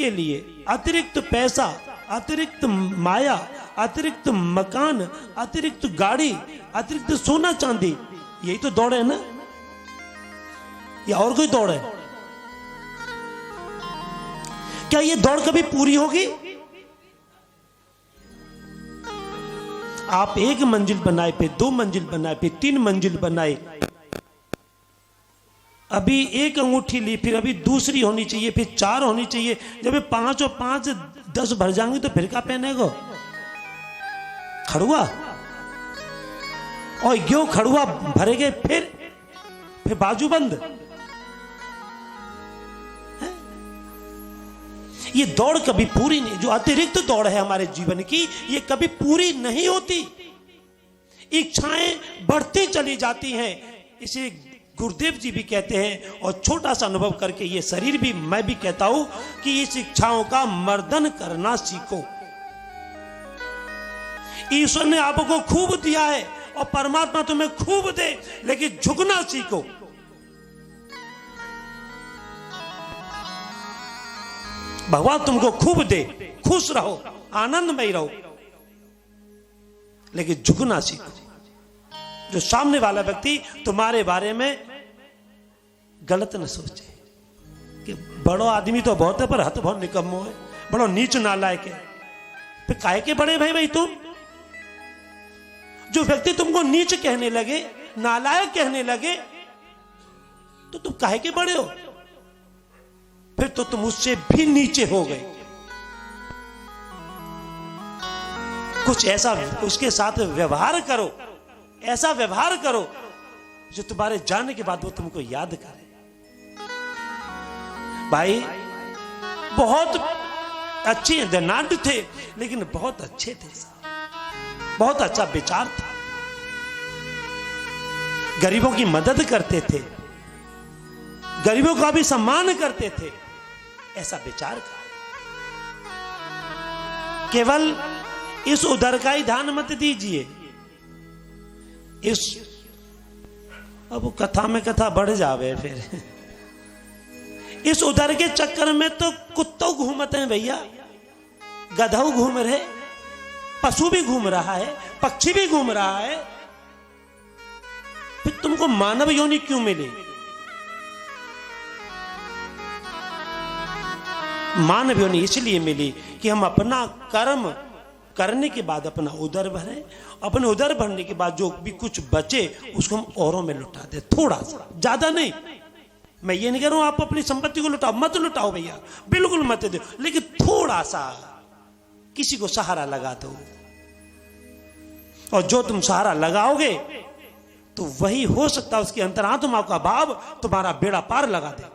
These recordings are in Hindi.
के लिए अतिरिक्त पैसा, अतिरिक्त माया, अतिरिक्त मकान, अतिरिक्त गाड़ी, अतिरिक्त सोना चांदी, यही तो दौड़ है ना? या और कोई दौड़ है? क्या ये दौड़ कभी पूरी होगी? आप एक मंजिल बनाए, फिर 2 मंजिल बनाए, फिर 3 मंजिल बनाए, अभी एक अंगूठी ली, फिर अभी दूसरी होनी चाहिए, फिर 4 होनी चाहिए। जब 5 और 5 10 भर जाएंगे तो फिर क्या पहनेगा? खड़ुआ। और क्यों खड़ुआ भरेगे? फिर बाजूबंद। ये दौड़ कभी पूरी नहीं, जो अतिरिक्त दौड़ है हमारे जीवन की, ये कभी पूरी नहीं होती। इच्छाएं बढ़ती चली जाती हैं। इसे गुरुदेव जी भी कहते हैं, और छोटा सा अनुभव करके ये शरीर भी मैं भी कहता हूं कि इस इच्छाओं का मर्दन करना सीखो। ईश्वर ने आपको खूब दिया है और परमात्मा तुम्हें खूब दे, लेकिन झुकना सीखो। भगवान तुमको खूब दे, खुश रहो, आनंदमय रहो, लेकिन झुकना सीखो। जो सामने वाला व्यक्ति तुम्हारे बारे में गलत न सोचे कि बड़ो आदमी तो बहुत है पर हथ बहुत निकम्मो है, बड़ो नीच नालायक है, फिर काहे के बड़े भाई तुम? जो व्यक्ति तुमको नीच कहने लगे, नालायक कहने लगे, तो तुम काहे के बड़े हो? फिर तो तुम उससे भी नीचे हो गए। कुछ ऐसा उसके साथ व्यवहार करो, ऐसा व्यवहार करो जो तुम्हारे जाने के बाद वो तुमको याद करे। भाई बहुत अच्छे दनाट थे, लेकिन बहुत अच्छे थे, बहुत अच्छा विचार था, गरीबों की मदद करते थे, गरीबों का भी सम्मान करते थे, ऐसा विचार का। केवल इस उदर का ही ध्यान मत दीजिए। अब कथा में कथा बढ़ जावे फिर। इस उदर के चक्कर में तो कुत्तों घूमते हैं भैया, गधौ घूम रहे, पशु भी घूम रहा है, पक्षी भी घूम रहा है, फिर तुमको मानव योनि क्यों मिली? मानव योनि इसलिए मिली कि हम अपना कर्म करने के बाद अपना उदर भरें, अपने उदर भरने के बाद जो भी कुछ बचे उसको हम औरों में लुटा दे, थोड़ा सा, ज्यादा नहीं। मैं ये नहीं कह रहा हूं आप अपनी संपत्ति को लुटाओ, मत लुटाओ भैया, बिल्कुल मत दो, लेकिन थोड़ा सा किसी को सहारा लगा दो। और जो तुम सहारा लगाओगे तो वही हो सकता है उसकी अंतरात्मा का भाव तुम्हारा बेड़ा पार लगा दे।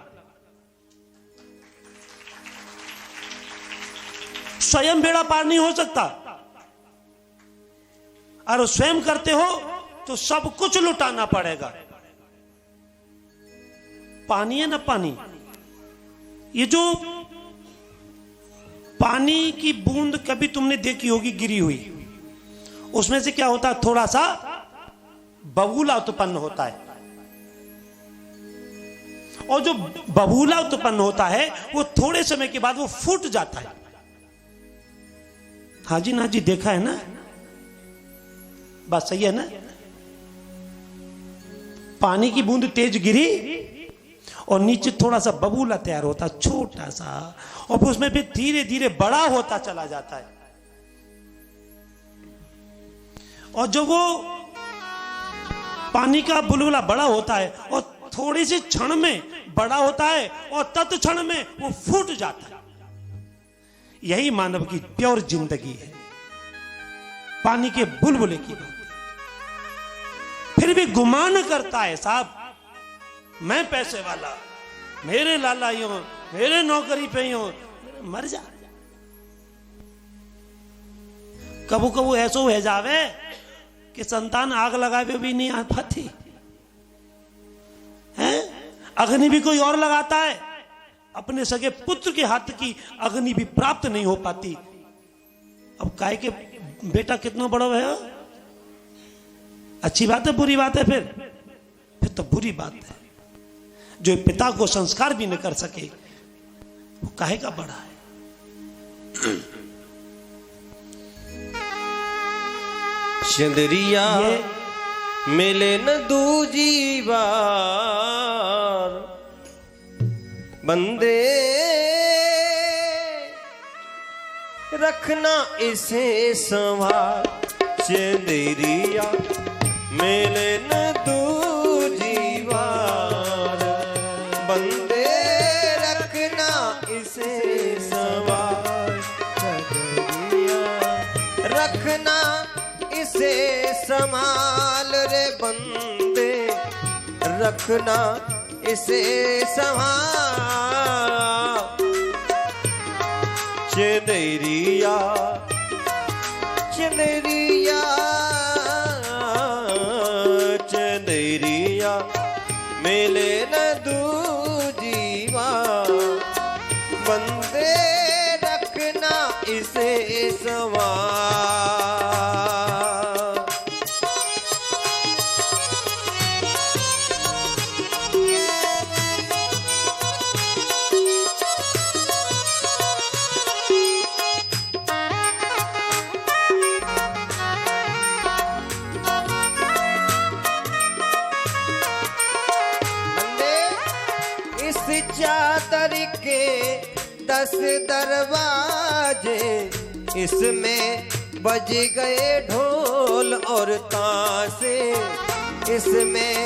स्वयं बेड़ा पार नहीं हो सकता, और स्वयं करते हो तो सब कुछ लुटाना पड़ेगा। पानी है ना, पानी, ये जो पानी की बूंद कभी तुमने देखी होगी गिरी हुई, उसमें से क्या होता है, थोड़ा सा बबूला उत्पन्न होता है, और जो बबूला उत्पन्न होता है वो थोड़े समय के बाद वो फूट जाता है। हाँ जी ना जी, देखा है ना, बात सही है ना? पानी की बूंद तेज गिरी और नीचे थोड़ा सा बबूला तैयार होता, छोटा सा, और उसमें फिर धीरे धीरे बड़ा होता चला जाता है। और जो वो पानी का बुलबुला बड़ा होता है और थोड़ी सी क्षण में बड़ा होता है और तत्क्षण में वो फूट जाता है। यही मानव की प्योर जिंदगी है, पानी के बुलबुले की बात। फिर भी गुमान करता है, साहब मैं पैसे वाला, मेरे लाला ही हो, मेरे नौकरी पे ही हो, मर जा। कबू कबू ऐसो है जावे कि संतान आग लगावे भी नहीं आ पाती है, अग्नि भी कोई और लगाता है, अपने सगे पुत्र के हाथ की अग्नि भी प्राप्त नहीं हो पाती। अब काय के बेटा कितना बड़ा है, अच्छी बात है बुरी बात है? फिर तो बुरी बात है। जो पिता को संस्कार भी न कर सके वो काहे का बड़ा है? चंदरिया मिले न दूजी बार बंदे रखना इसे संभाल। चंदरिया मिले न दूजी बार बंदे रखना इसे संभाल। चंदरिया रखना इसे संभाल रे बंदे रखना इसे संभाल। चंदरिया चंदरिया चंदरिया मिले न दूजी बार बंदे रखना इसे संभाल। चादर के 10 दरवाजे इसमें बज गए ढोल और ताशे। इसमें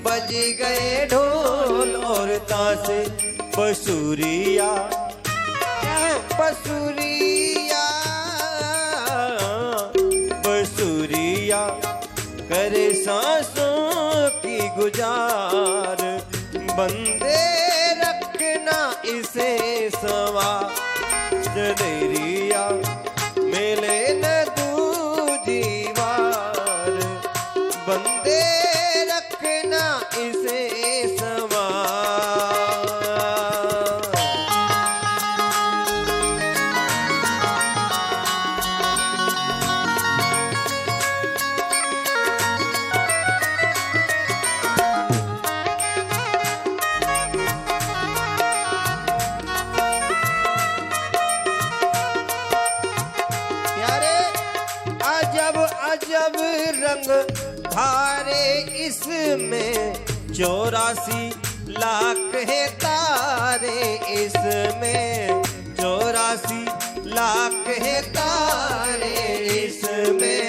बज गए ढोल और ताशे। बसुरिया बसुरिया बसुरिया करे सांसों की गुजार बंदे रखना इसे संभाल। चंदरिया मिले न दूजी बार बंदे रखना इसे संभाल। अजब रंग धारे इसमें 84 लाख है तारे। इसमें 84 लाख है तारे। इसमें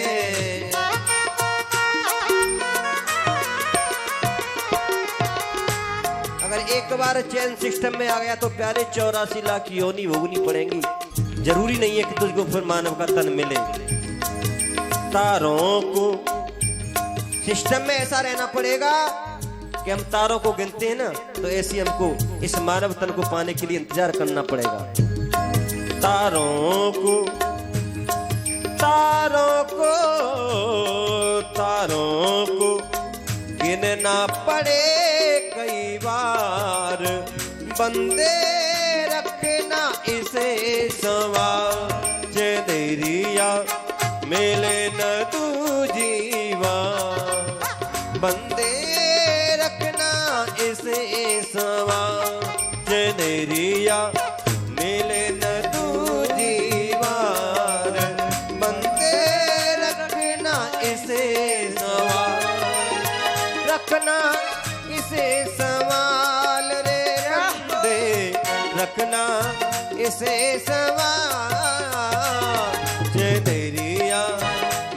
अगर एक बार चैन सिस्टम में आ गया तो प्यारे 84 लाख की योनि भोगनी पड़ेंगी। जरूरी नहीं है कि तुझको फिर मानव का तन मिले। तारों को सिस्टम में ऐसा रहना पड़ेगा कि हम तारों को गिनते हैं ना, तो ऐसे हमको इस मानव तन को पाने के लिए इंतजार करना पड़ेगा। तारों को तारों को तारों को गिनना पड़े कई बार बंदे रखना इसे संभाल। चंदरिया मिले न दूजी बार बंदे रखना इसे संभाल। चंदरिया मिले न दूजी बार बंदे रखना इसे संभाल। रखना इसे संभाल रे बंदे रखना इसे संभाल। चंदरिया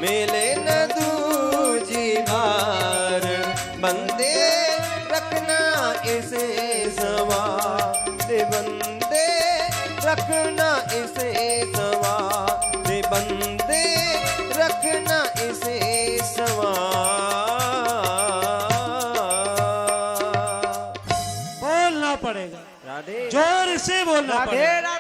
मिले न दूजी बार बंदे रखना इसे संभाल। बंदे रखना इसे संभाल। बंदे रखना इसे संभाल। बोलना पड़ेगा, राधे जोर से बोलना पड़ेगा।